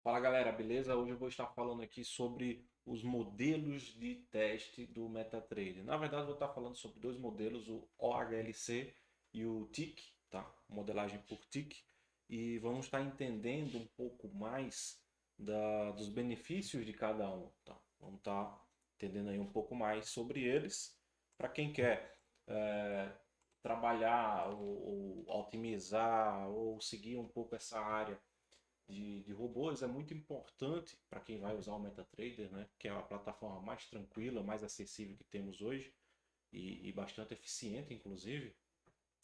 Fala galera, beleza? Hoje eu vou estar falando aqui sobre os modelos de teste do MetaTrader. Na verdade, eu vou estar falando sobre dois modelos, o OHLC e o TIC, tá? Modelagem por TIC. E vamos estar entendendo um pouco mais dos benefícios de cada um, tá? Vamos estar entendendo aí um pouco mais sobre eles. Para quem quer trabalhar ou otimizar ou seguir um pouco essa área de robôs é muito importante para quem vai usar o MetaTrader, né? Que é a plataforma mais tranquila, mais acessível que temos hoje e bastante eficiente, inclusive,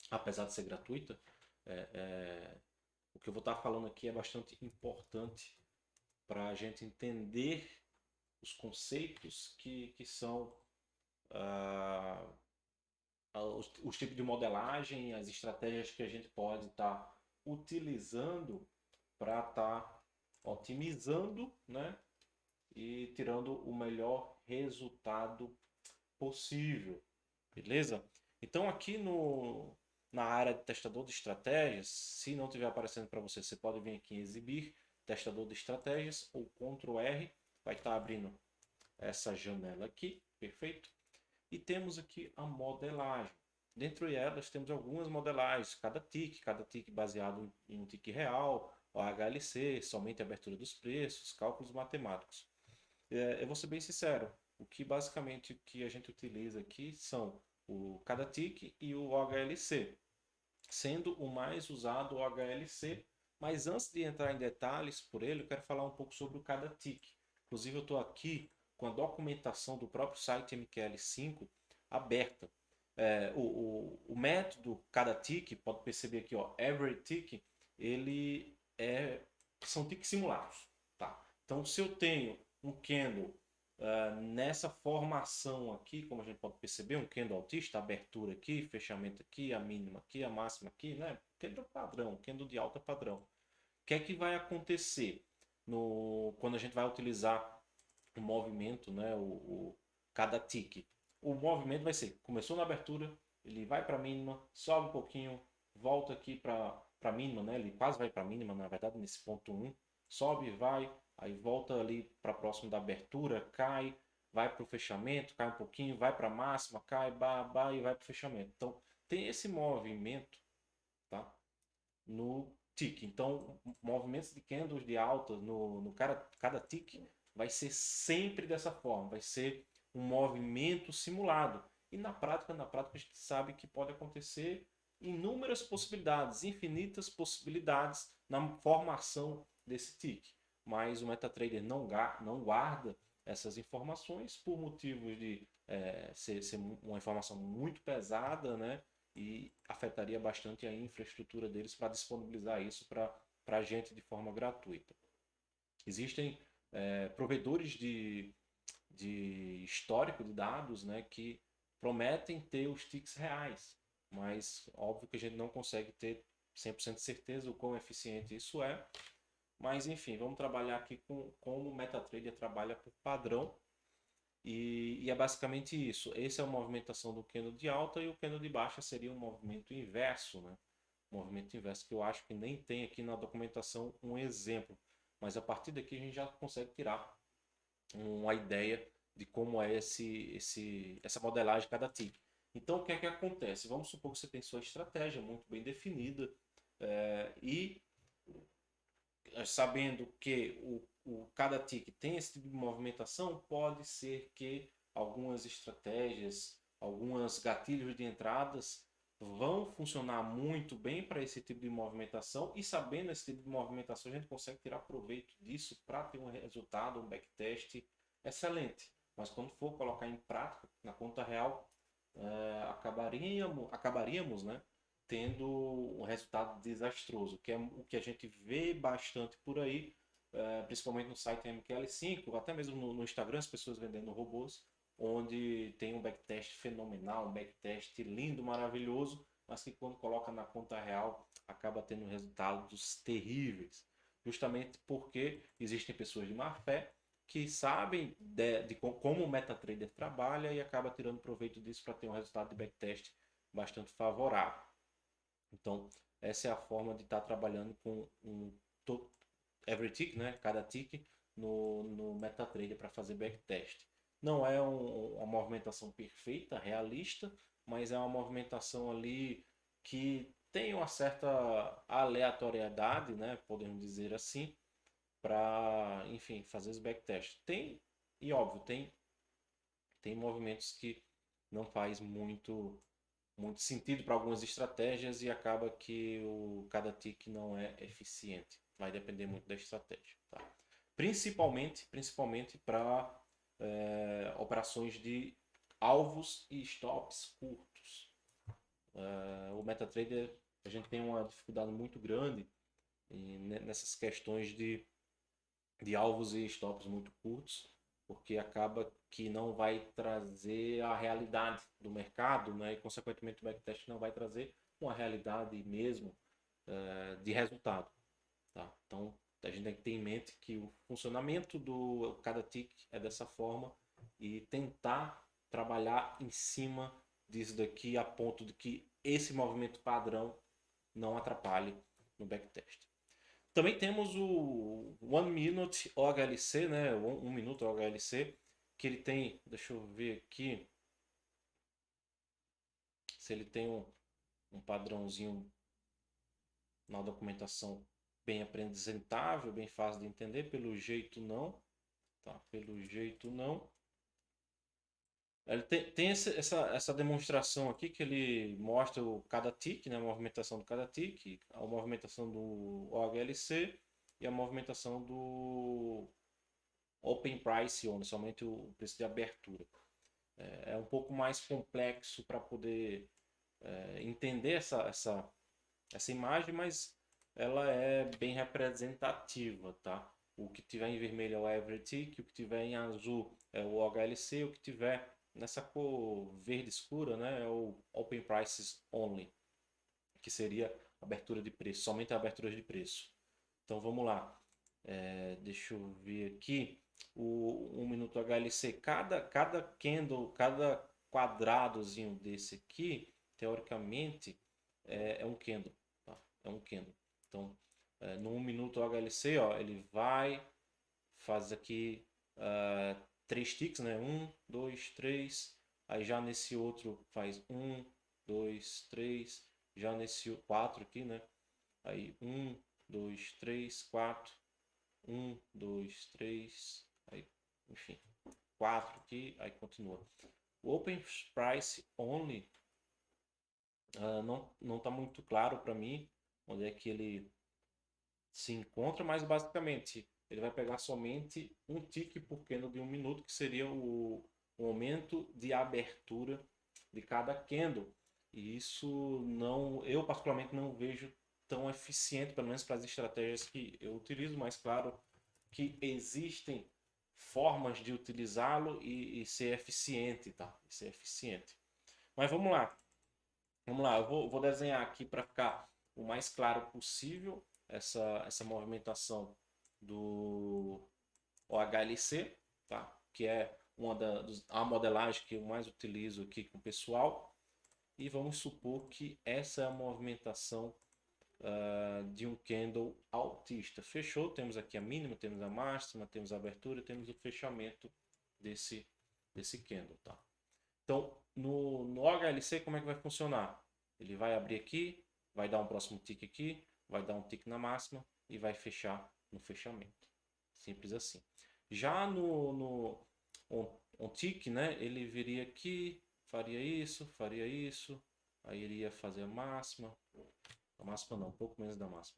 apesar de ser gratuita. É, o que eu vou estar falando aqui é bastante importante para a gente entender os conceitos que são os tipos de modelagem, as estratégias que a gente pode estar utilizando para estar otimizando, né? E tirando o melhor resultado possível, beleza? Então aqui na área de testador de estratégias, se não estiver aparecendo para você, você pode vir aqui em exibir testador de estratégias ou Ctrl R, vai estar abrindo essa janela aqui, perfeito? E temos aqui a modelagem. Dentre elas temos algumas modelagens, cada tique baseado em um tique real, o HLC, somente abertura dos preços, cálculos matemáticos. Eu vou ser bem sincero, o que basicamente que a gente utiliza aqui são o cada tique e o OHLC, sendo o mais usado o HLC, mas antes de entrar em detalhes por ele, eu quero falar um pouco sobre o cada tique. Inclusive eu estou aqui com a documentação do próprio site MQL5 aberta. O método cada tique, pode perceber aqui, ó, every tick, ele são ticks simulados, tá? Então se eu tenho um candle nessa formação aqui, como a gente pode perceber, um candle altista, abertura aqui, fechamento aqui, a mínima aqui, a máxima aqui, né? Candle padrão, candle de alta padrão. O que é que vai acontecer quando a gente vai utilizar o movimento, né? Cada tick? O movimento vai ser, começou na abertura, ele vai para a mínima, sobe um pouquinho, volta aqui para a mínima, né? Ele quase vai para a mínima, na verdade, nesse ponto um, sobe, vai, aí volta ali para próximo da abertura, cai, vai para o fechamento, cai um pouquinho, vai para a máxima, cai, e vai para o fechamento. Então, tem esse movimento, tá? No tick. Então, movimentos de candles de alta no cada tick vai ser sempre dessa forma, vai ser um movimento simulado. E na prática a gente sabe que pode acontecer inúmeras possibilidades, infinitas possibilidades na formação desse tick. Mas o MetaTrader não guarda essas informações por motivos de ser uma informação muito pesada, né? E afetaria bastante a infraestrutura deles para disponibilizar isso para a gente de forma gratuita. Existem provedores de histórico de dados, né, que prometem ter os ticks reais, mas óbvio que a gente não consegue ter 100% de certeza o quão eficiente isso é. Mas enfim, vamos trabalhar aqui com como o MetaTrader trabalha por padrão e é basicamente isso. Essa é a movimentação do candle de alta e o candle de baixa seria um movimento inverso, né? Movimento inverso que eu acho que nem tem aqui na documentação um exemplo. Mas a partir daqui a gente já consegue tirar uma ideia de como é essa modelagem de cada tipo. Então o que é que acontece? Vamos supor que você tem sua estratégia muito bem definida e sabendo que cada tique tem esse tipo de movimentação, pode ser que algumas estratégias, alguns gatilhos de entradas vão funcionar muito bem para esse tipo de movimentação e sabendo esse tipo de movimentação a gente consegue tirar proveito disso para ter um resultado, um backtest excelente. Mas quando for colocar em prática, na conta real, acabaríamos, né, tendo um resultado desastroso, que é o que a gente vê bastante por aí, principalmente no site MQL5, até mesmo no Instagram, as pessoas vendendo robôs, onde tem um backtest fenomenal, um backtest lindo, maravilhoso, mas que quando coloca na conta real acaba tendo resultados terríveis. Justamente porque existem pessoas de má fé que sabem de como o MetaTrader trabalha e acaba tirando proveito disso para ter um resultado de backtest bastante favorável. Então, essa é a forma de estar trabalhando com every tick, né? Cada tick no MetaTrader para fazer backtest. Não é uma movimentação perfeita, realista, mas é uma movimentação ali que tem uma certa aleatoriedade, né? Podemos dizer assim, para, enfim, fazer os backtests. Tem, e óbvio, tem movimentos que não faz muito sentido para algumas estratégias e acaba que cada tick não é eficiente. Vai depender muito da estratégia. Tá? Principalmente para operações de alvos e stops curtos. O MetaTrader, a gente tem uma dificuldade muito grande nessas questões de alvos e stops muito curtos, porque acaba que não vai trazer a realidade do mercado, né? E consequentemente o backtest não vai trazer uma realidade mesmo de resultado. Tá? Então a gente tem que ter em mente que o funcionamento do cada tick é dessa forma e tentar trabalhar em cima disso daqui a ponto de que esse movimento padrão não atrapalhe no backtest. Também temos o One Minute OHLC, né? Um minuto OHLC, que ele tem, deixa eu ver aqui, se ele tem um padrãozinho na documentação bem apresentável, bem fácil de entender, pelo jeito não, tá? Pelo jeito não. Ele tem essa demonstração aqui que ele mostra cada tick, né, a movimentação de cada tick, a movimentação do OHLC e a movimentação do Open Price Only, somente o preço de abertura. É um pouco mais complexo para poder entender essa imagem, mas ela é bem representativa, tá? O que tiver em vermelho é o Average Tick, o que tiver em azul é o OHLC, o que tiver nessa cor verde escura, né, é o Open Prices Only, que seria abertura de preço, somente a abertura de preço. Então vamos lá, deixa eu ver aqui o 1 minuto HLC, cada candle, cada quadradozinho desse aqui, teoricamente é um candle, tá? É um candle. Então no 1 minuto HLC, ó, ele vai faz aqui 3 ticks, né? 1, 2, 3. Aí já nesse outro faz 1, 2, 3. Já nesse 4 aqui, né? Aí 1, 2, 3, 4. 1, 2, 3. Aí, enfim, 4 aqui. Aí continua. O Open Price Only não está muito claro para mim onde é que ele se encontra, mas basicamente ele vai pegar somente um tique por candle de 1 minuto, que seria o momento de abertura de cada candle. E isso não, eu particularmente não vejo tão eficiente, pelo menos para as estratégias que eu utilizo, mas claro que existem formas de utilizá-lo e ser eficiente, tá? E ser eficiente. Mas vamos lá. Vamos lá, eu vou desenhar aqui para ficar o mais claro possível essa movimentação do OHLC, tá? Que é a modelagem que eu mais utilizo aqui com o pessoal. E vamos supor que essa é a movimentação de um candle altista. Fechou, temos aqui a mínima, temos a máxima, temos a abertura, temos o fechamento desse candle, tá? Então, no OHLC, como é que vai funcionar? Ele vai abrir aqui, vai dar um próximo tick aqui, vai dar um tick na máxima e vai fechar no fechamento. Simples assim. Já no on tick, né, ele viria aqui, faria isso, aí iria fazer a máxima não, um pouco menos da máxima.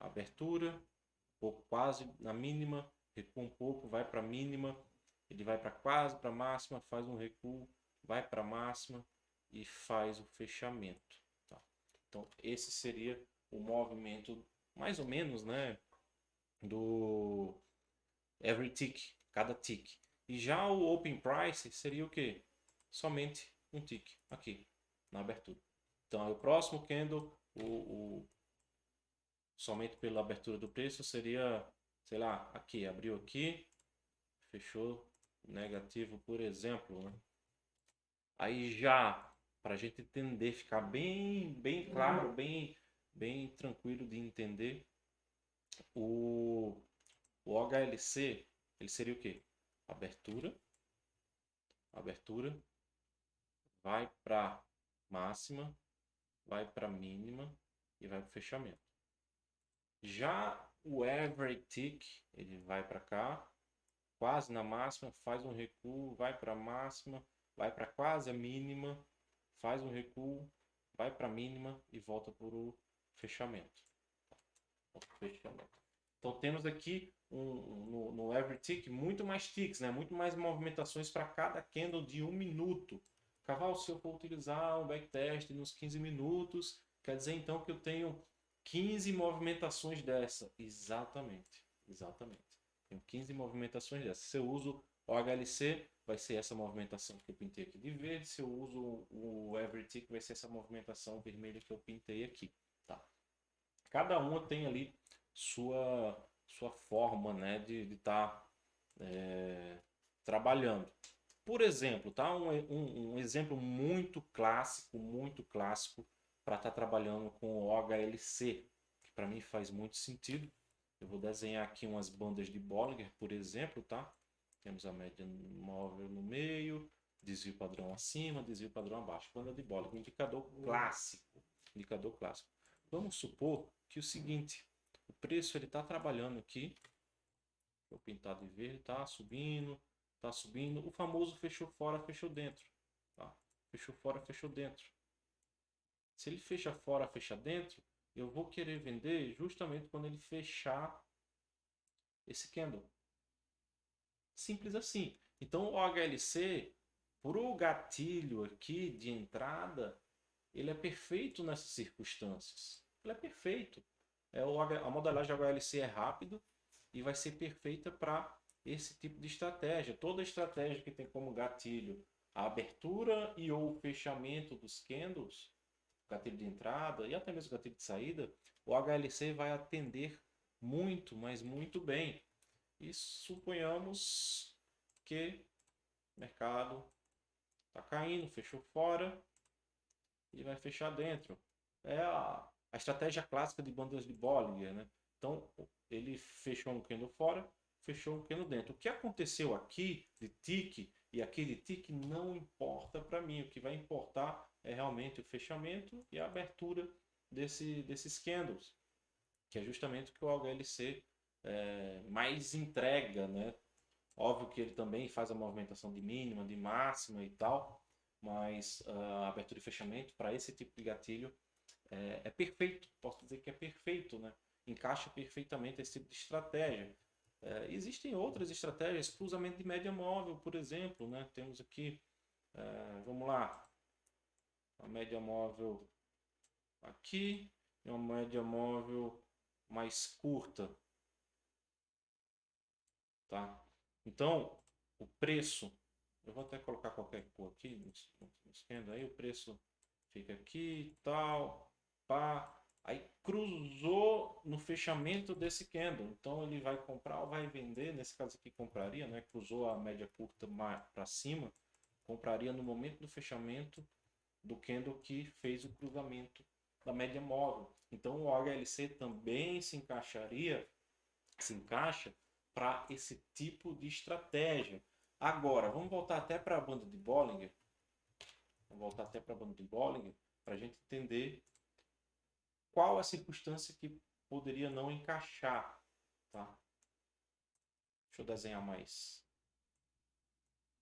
Abertura, um pouco quase na mínima, recua um pouco, vai para a mínima, ele vai para quase para a máxima, faz um recuo, vai para a máxima e faz o fechamento. Tá? Então esse seria o movimento mais ou menos, né, do every tick, cada tick. E já o open price seria o que? Somente um tick aqui na abertura. Então o próximo candle, somente pela abertura do preço seria, sei lá, aqui, abriu aqui, fechou negativo, por exemplo, né? Aí já, para a gente entender, ficar bem claro, bem tranquilo de entender, O, o OHLC, ele seria o quê? Abertura, abertura, vai para máxima, vai para mínima e vai para o fechamento. Já o average tick, ele vai para cá, quase na máxima, faz um recuo, vai para a máxima, vai para quase a mínima, faz um recuo, vai para a mínima e volta para o fechamento. Então temos aqui no average tick muito mais ticks, né? Muito mais movimentações para cada candle de 1 minuto. Cavalo, se eu for utilizar um backtest nos 15 minutos, quer dizer então que eu tenho 15 movimentações dessa. Exatamente, exatamente. Tenho 15 movimentações dessa. Se eu uso o HLC, vai ser essa movimentação que eu pintei aqui de verde. Se eu uso o average tick, vai ser essa movimentação vermelha que eu pintei aqui. Tá? Cada uma tem ali sua forma, né, de estar trabalhando. Por exemplo, tá? Um exemplo muito clássico para estar trabalhando com o OHLC, que para mim faz muito sentido. Eu vou desenhar aqui umas bandas de Bollinger, por exemplo, tá? Temos a média móvel no meio, desvio padrão acima, desvio padrão abaixo. Banda de Bollinger, indicador clássico. Indicador clássico. Vamos supor que o seguinte, o preço ele está trabalhando aqui, o pintado de verde está subindo, o famoso fechou fora, fechou dentro, tá? Fechou fora, fechou dentro. Se ele fecha fora, fecha dentro, eu vou querer vender justamente quando ele fechar esse candle. Simples assim. Então o HLC, para o gatilho aqui de entrada, ele é perfeito nessas circunstâncias. Ele é perfeito. A modelagem HLC é rápido e vai ser perfeita para esse tipo de estratégia. Toda estratégia que tem como gatilho a abertura e ou o fechamento dos candles, gatilho de entrada e até mesmo gatilho de saída, o HLC vai atender muito, mas muito bem. E suponhamos que o mercado está caindo, fechou fora e vai fechar dentro. É a estratégia clássica de bandas de Bollinger, né? Então, ele fechou um candle fora, fechou um candle dentro. O que aconteceu aqui de tick e aqui de tick não importa para mim. O que vai importar é realmente o fechamento e a abertura desses candles, que é justamente o que o HLC mais entrega, né? Óbvio que ele também faz a movimentação de mínima, de máxima e tal, mas a abertura e fechamento para esse tipo de gatilho é perfeito, posso dizer que é perfeito, né? Encaixa perfeitamente esse tipo de estratégia. Existem outras estratégias, cruzamento de média móvel, por exemplo, né? Temos aqui, vamos lá, a média móvel aqui e uma média móvel mais curta, tá? Então, o preço, eu vou até colocar qualquer cor aqui no esquema, aí o preço fica aqui, tal, pá. Aí cruzou no fechamento desse candle. Então ele vai comprar ou vai vender, nesse caso aqui compraria, né? Cruzou a média curta para cima, compraria no momento do fechamento do candle que fez o cruzamento da média móvel. Então o HLC também se encaixa para esse tipo de estratégia. Agora, vamos voltar até para a banda de Bollinger. Vamos voltar até para a banda de Bollinger para a gente entender qual a circunstância que poderia não encaixar, tá? Deixa eu desenhar mais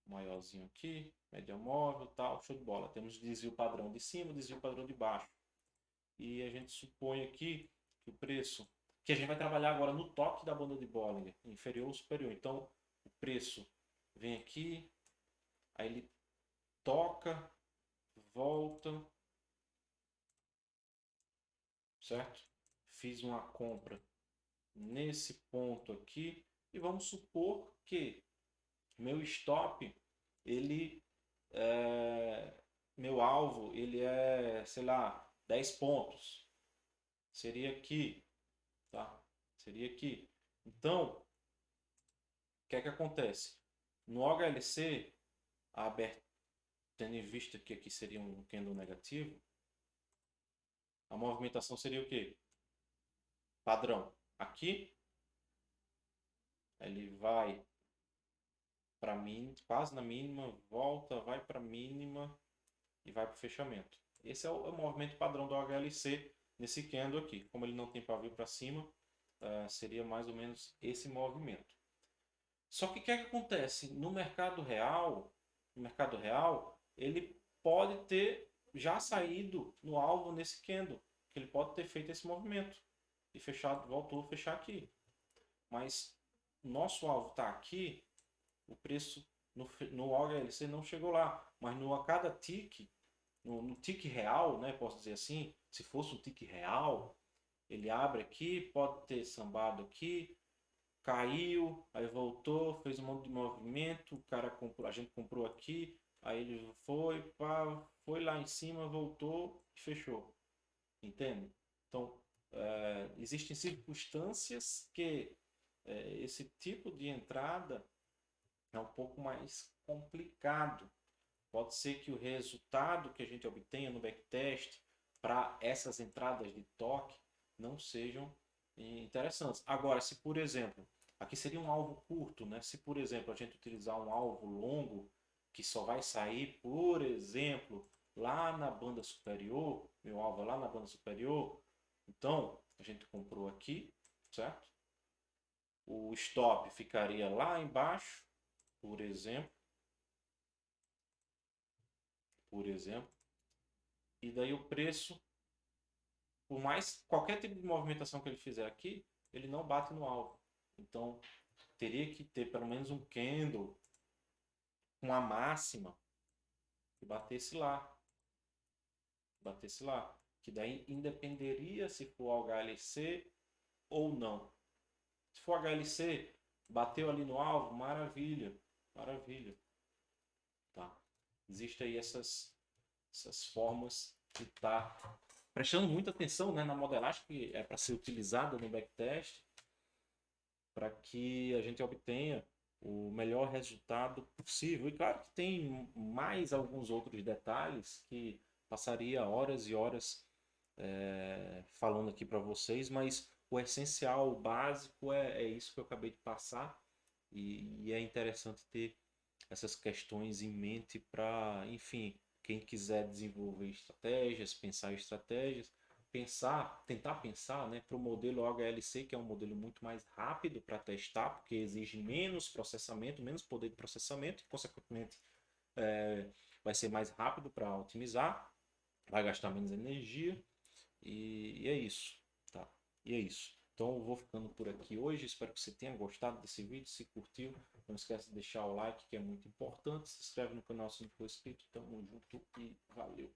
maiorzinho aqui, média móvel, tal, show de bola. Temos desvio padrão de cima, desvio padrão de baixo. E a gente supõe aqui que o preço, que a gente vai trabalhar agora no toque da banda de Bollinger, inferior ou superior. Então, o preço vem aqui, aí ele toca, volta, certo? Fiz uma compra nesse ponto aqui e vamos supor que meu stop, ele meu alvo, ele é, sei lá, 10 pontos. Seria aqui, tá? Seria aqui. Então, o que é que acontece? No HLC, a abertura, tendo em vista que aqui seria um candle negativo, a movimentação seria o quê? Padrão. aqui, ele vai para mínima, quase na mínima, volta, vai para mínima e vai para o fechamento. Esse é o movimento padrão do HLC nesse candle aqui. Como ele não tem pavio para cima, seria mais ou menos esse movimento. Só que o que é que acontece? No mercado real, ele pode ter já saído no alvo nesse candle. Ele pode ter feito esse movimento e fechado, voltou a fechar aqui. Mas nosso alvo está aqui, o preço no HLC não chegou lá. Mas no a cada tick, no tick real, né, posso dizer assim, se fosse um tick real, ele abre aqui, pode ter sambado aqui, caiu, aí voltou, fez um monte de movimento, o cara comprou, a gente comprou aqui, aí ele foi, pá, foi lá em cima, voltou e fechou. Entende? Então, existem circunstâncias que esse tipo de entrada é um pouco mais complicado. Pode ser que o resultado que a gente obtenha no backtest para essas entradas de toque não sejam interessantes. Agora, se por exemplo, aqui seria um alvo curto, né? Se por exemplo a gente utilizar um alvo longo que só vai sair, por exemplo, lá na banda superior, meu alvo é lá na banda superior, então a gente comprou aqui, certo? O stop ficaria lá embaixo, por exemplo, e daí o preço, por mais qualquer tipo de movimentação que ele fizer aqui, ele não bate no alvo. Então teria que ter pelo menos um candle com a máxima que batesse lá, que daí independeria se for HLC ou não. Se for HLC, bateu ali no alvo, maravilha, maravilha, tá? Existem aí essas formas de estar prestando muita atenção, né, na modelagem que é para ser utilizada no backtest, para que a gente obtenha o melhor resultado possível. E claro que tem mais alguns outros detalhes que passaria horas e horas falando aqui para vocês, mas o essencial, o básico é isso que eu acabei de passar e é interessante ter essas questões em mente para, enfim, quem quiser desenvolver estratégias, pensar estratégias, tentar pensar, né, para o modelo HLC, que é um modelo muito mais rápido para testar, porque exige menos processamento, menos poder de processamento, e consequentemente vai ser mais rápido para otimizar, vai gastar menos energia e é isso, tá? E é isso. Então eu vou ficando por aqui hoje. Espero que você tenha gostado desse vídeo. Se curtiu, não esquece de deixar o like, que é muito importante. Se inscreve no canal se não for inscrito. Tamo junto e valeu!